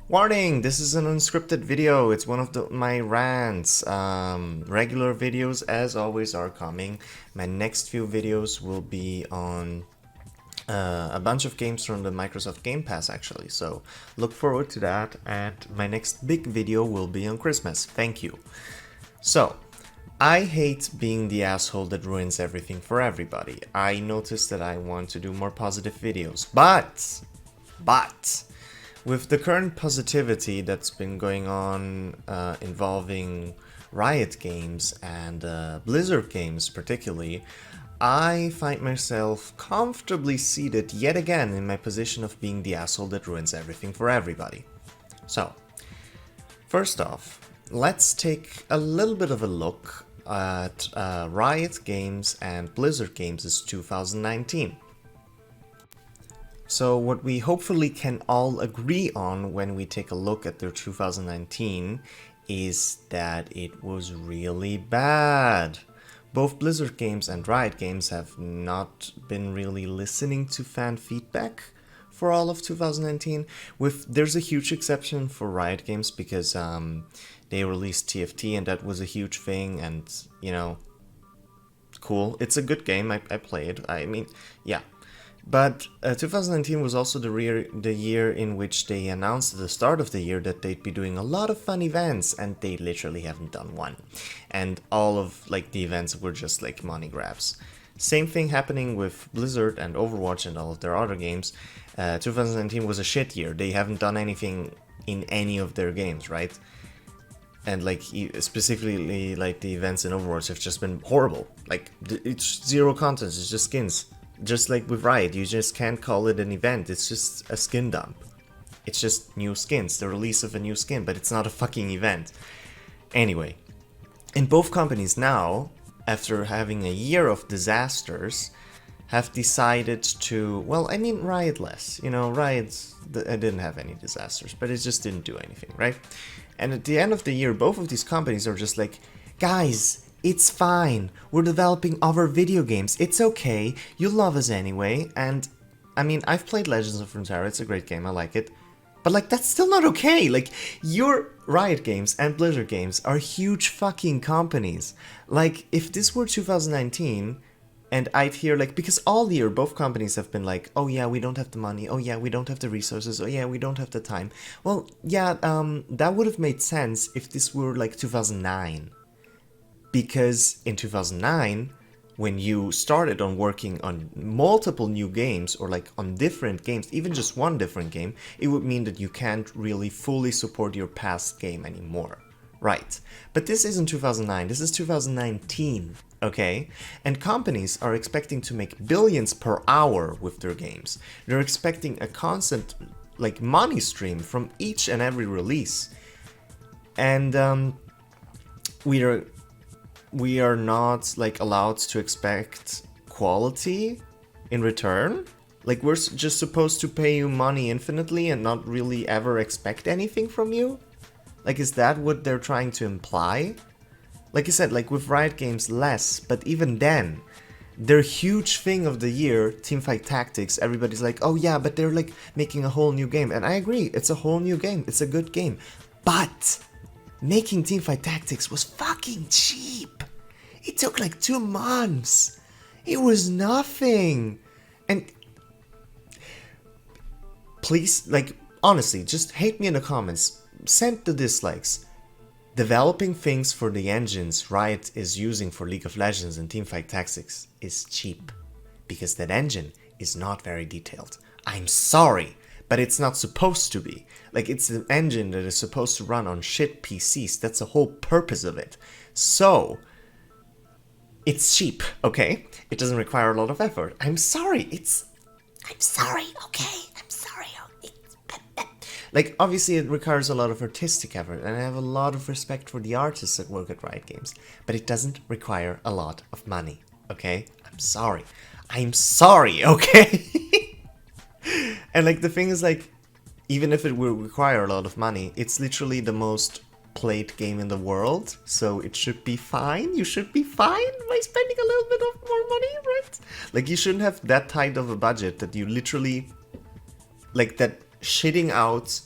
Warning! This is an unscripted video. It's one of my rants. Regular videos, as always, are coming. My next few videos will be on a bunch of games from the Microsoft Game Pass, actually. So look forward to that. And my next big video will be on Christmas. Thank you. So, I hate being the asshole that ruins everything for everybody. I noticed that I want to do more positive videos. But with the current positivity that's been going on involving Riot games and Blizzard games particularly, I find myself comfortably seated yet again in my position of being the asshole that ruins everything for everybody. So, first off, let's take a little bit of a look at Riot games and Blizzard games' 2019. So what we hopefully can all agree on when we take a look at their 2019 is that it was really bad. Both Blizzard games and Riot games have not been really listening to fan feedback for all of 2019. There's a huge exception for Riot games because they released TFT and that was a huge thing, and you know, cool. It's a good game. I played. I mean, yeah. But 2019 was also the year in which they announced at the start of the year that they'd be doing a lot of fun events, and they literally haven't done one. And all of the events were just money grabs. Same thing happening with Blizzard and Overwatch and all of their other games. 2019 was a shit year. They haven't done anything in any of their games, right? And specifically the events in Overwatch have just been horrible. It's zero content, it's just skins. Just like with Riot, you just can't call it an event, it's just a skin dump. It's just new skins, the release of a new skin, but it's not a fucking event. Anyway, and both companies now, after having a year of disasters, have decided to, well, I mean Riot less. You know, Riot didn't have any disasters, but it just didn't do anything, right? And at the end of the year, both of these companies are just like, guys, it's fine. We're developing other video games. It's okay. You love us anyway. And I mean, I've played Legends of Runeterra. It's a great game. I like it. But that's still not okay. Your Riot games and Blizzard games are huge fucking companies. If this were 2019 and I'd hear because all year both companies have been like, oh yeah, we don't have the money. Oh yeah, we don't have the resources. Oh yeah, we don't have the time. Well, yeah, that would have made sense if this were 2009. Because in 2009, when you started on working on multiple new games or on different games, even just one different game, it would mean that you can't really fully support your past game anymore. Right. But this isn't 2009, this is 2019, okay? And companies are expecting to make billions per hour with their games. They're expecting a constant money stream from each and every release. And we are not allowed to expect quality in return. We're just supposed to pay you money infinitely and not really ever expect anything from you. Is that what they're trying to imply? Like I said, with Riot games less, but even then, their huge thing of the year, Teamfight Tactics, everybody's like, oh yeah, but they're making a whole new game. And I agree, it's a whole new game, it's a good game. But making Teamfight Tactics was fucking cheap. It took 2 months. It was nothing. And please, honestly, just hate me in the comments. Send the dislikes. Developing things for the engines Riot is using for League of Legends and Teamfight Tactics is cheap. Because that engine is not very detailed. I'm sorry, but it's not supposed to be. It's an engine that is supposed to run on shit PCs. That's the whole purpose of it. So, it's cheap, okay? It doesn't require a lot of effort. I'm sorry, I'm sorry, okay? I'm sorry. Obviously it requires a lot of artistic effort, and I have a lot of respect for the artists that work at Riot Games, but it doesn't require a lot of money, okay? I'm sorry, okay? And the thing is even if it will require a lot of money, it's literally the most played game in the world, so it should be fine. You should be fine by spending a little bit of more money, right? You shouldn't have that tight of a budget that you literally that shitting out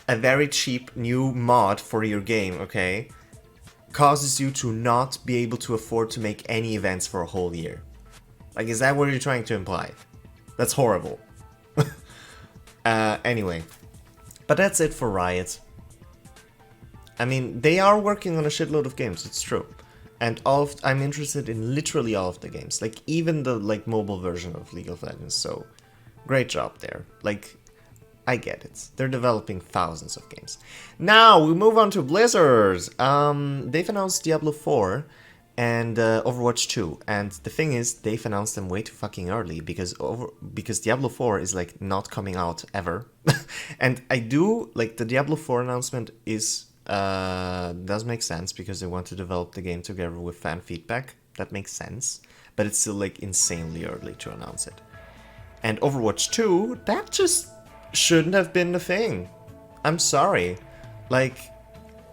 a very cheap new mod for your game, okay, causes you to not be able to afford to make any events for a whole year. Like, is that what you're trying to imply? That's horrible. Anyway. But that's it for Riot. I mean, they are working on a shitload of games, it's true. And I'm interested in literally all of the games. Like, even the, like, mobile version of League of Legends, so great job there. Like, I get it. They're developing thousands of games. Now, we move on to Blizzard. They've announced Diablo 4 and Overwatch 2. And the thing is, they've announced them way too fucking early because Diablo 4 is, like, not coming out ever. And I do, like, the Diablo 4 announcement is... does make sense because they want to develop the game together with fan feedback. That makes sense. But it's still, like, insanely early to announce it. And Overwatch 2, that just shouldn't have been the thing. I'm sorry. Like,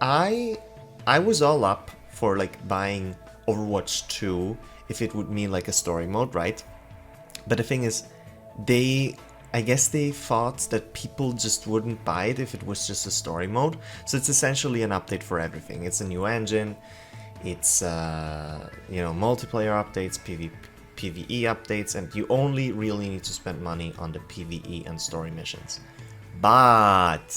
I was all up for, like, buying Overwatch 2 if it would mean, like, a story mode, right? But the thing is, I guess they thought that people just wouldn't buy it if it was just a story mode. So it's essentially an update for everything. It's a new engine, it's, you know, multiplayer updates, PvE updates, and you only really need to spend money on the PvE and story missions. But,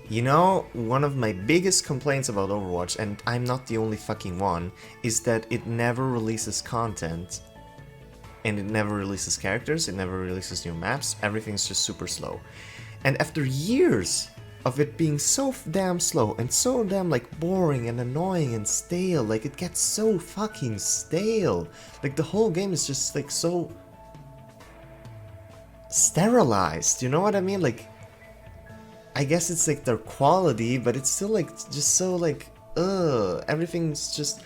you know, one of my biggest complaints about Overwatch, and I'm not the only fucking one, is that it never releases content. And it never releases characters, it never releases new maps, everything's just super slow. And after years of it being so damn slow and so damn, like, boring and annoying and stale, like, it gets so fucking stale. Like, the whole game is just, like, so sterilized, you know what I mean? Like, I guess it's, like, their quality, but it's still, like, just so, like, everything's just...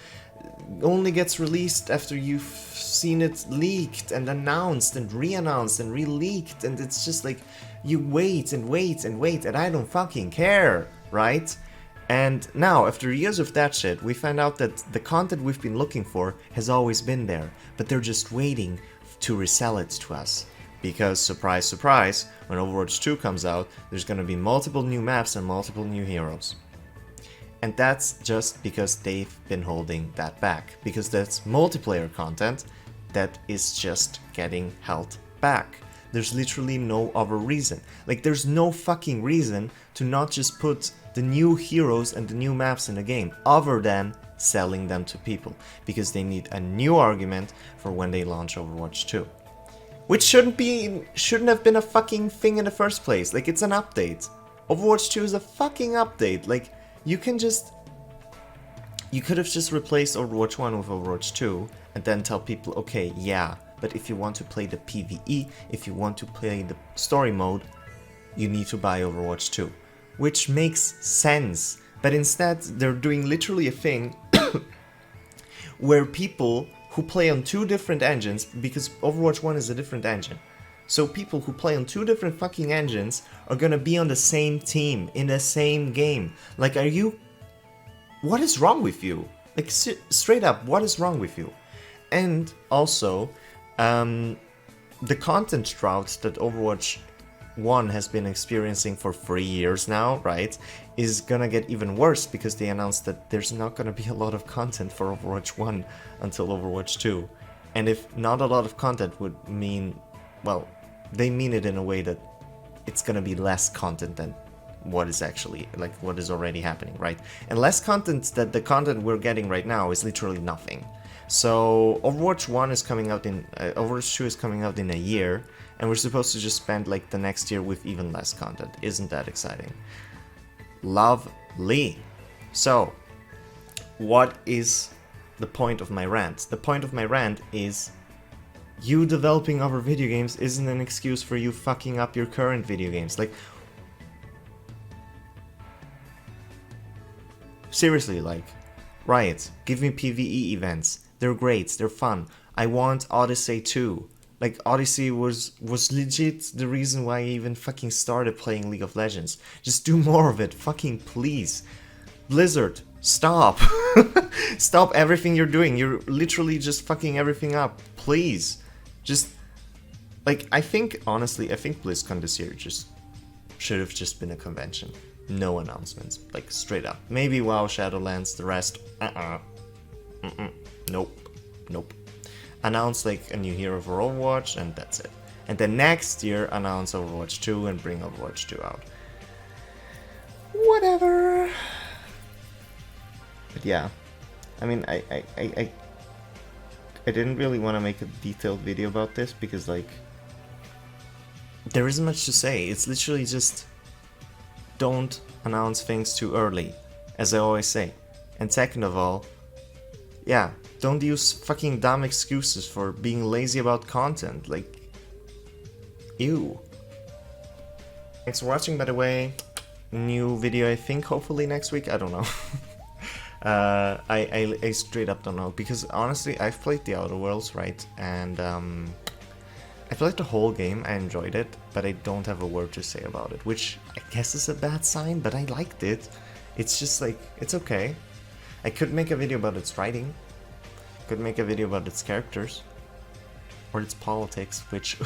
only gets released after you've seen it leaked and announced and re-announced and re-leaked, and it's just like you wait and wait and wait, and I don't fucking care, right? And now, after years of that shit, we find out that the content we've been looking for has always been there, but they're just waiting to resell it to us. Because, surprise, surprise, when Overwatch 2 comes out, there's gonna be multiple new maps and multiple new heroes. And that's just because they've been holding that back. Because that's multiplayer content that is just getting held back. There's literally no other reason. Like, there's no fucking reason to not just put the new heroes and the new maps in the game, other than selling them to people. Because they need a new argument for when they launch Overwatch 2. Which shouldn't have been a fucking thing in the first place. Like, it's an update. Overwatch 2 is a fucking update. Like, you could have just replaced Overwatch 1 with Overwatch 2 and then tell people, okay, yeah, but if you want to play the PvE, if you want to play the story mode, you need to buy Overwatch 2. Which makes sense, but instead they're doing literally a thing where people who play on two different engines, because Overwatch 1 is a different engine, so people who play on two different fucking engines are gonna be on the same team, in the same game. Like, what is wrong with you? Like, straight up, what is wrong with you? And also, the content drought that Overwatch 1 has been experiencing for 3 years now, right, is gonna get even worse because they announced that there's not gonna be a lot of content for Overwatch 1 until Overwatch 2. And if not a lot of content would mean, well, they mean it in a way that it's gonna be less content than what is actually, like, what is already happening, right? And less content that the content we're getting right now is literally nothing. So Overwatch 1 is coming out in, Overwatch 2 is coming out in a year, and we're supposed to just spend, like, the next year with even less content. Isn't that exciting? Lovely. So, what is the point of my rant? The point of my rant is, you developing other video games isn't an excuse for you fucking up your current video games. Like, seriously, like, Riot, give me PvE events. They're great, they're fun. I want Odyssey 2. Like, Odyssey was legit the reason why I even fucking started playing League of Legends. Just do more of it, fucking please. Blizzard, stop. Stop everything you're doing. You're literally just fucking everything up. Please. Just, like, I think, honestly, I think BlizzCon this year just should have just been a convention. No announcements, like straight up. Maybe WoW Shadowlands, the rest, nope, nope. Announce like a new hero for Overwatch, and that's it. And then next year, announce Overwatch 2 and bring Overwatch 2 out. Whatever. But yeah, I mean, I didn't really want to make a detailed video about this because, like, there isn't much to say. It's literally just don't announce things too early, as I always say. And second of all, yeah, don't use fucking dumb excuses for being lazy about content. Like, ew. Thanks for watching, by the way. New video, I think, hopefully next week. I don't know. I straight up don't know, because honestly, I've played the Outer Worlds, right? And I played the whole game, I enjoyed it, but I don't have a word to say about it, which I guess is a bad sign, but I liked it. It's just like, it's okay. I could make a video about its writing, could make a video about its characters, or its politics, which...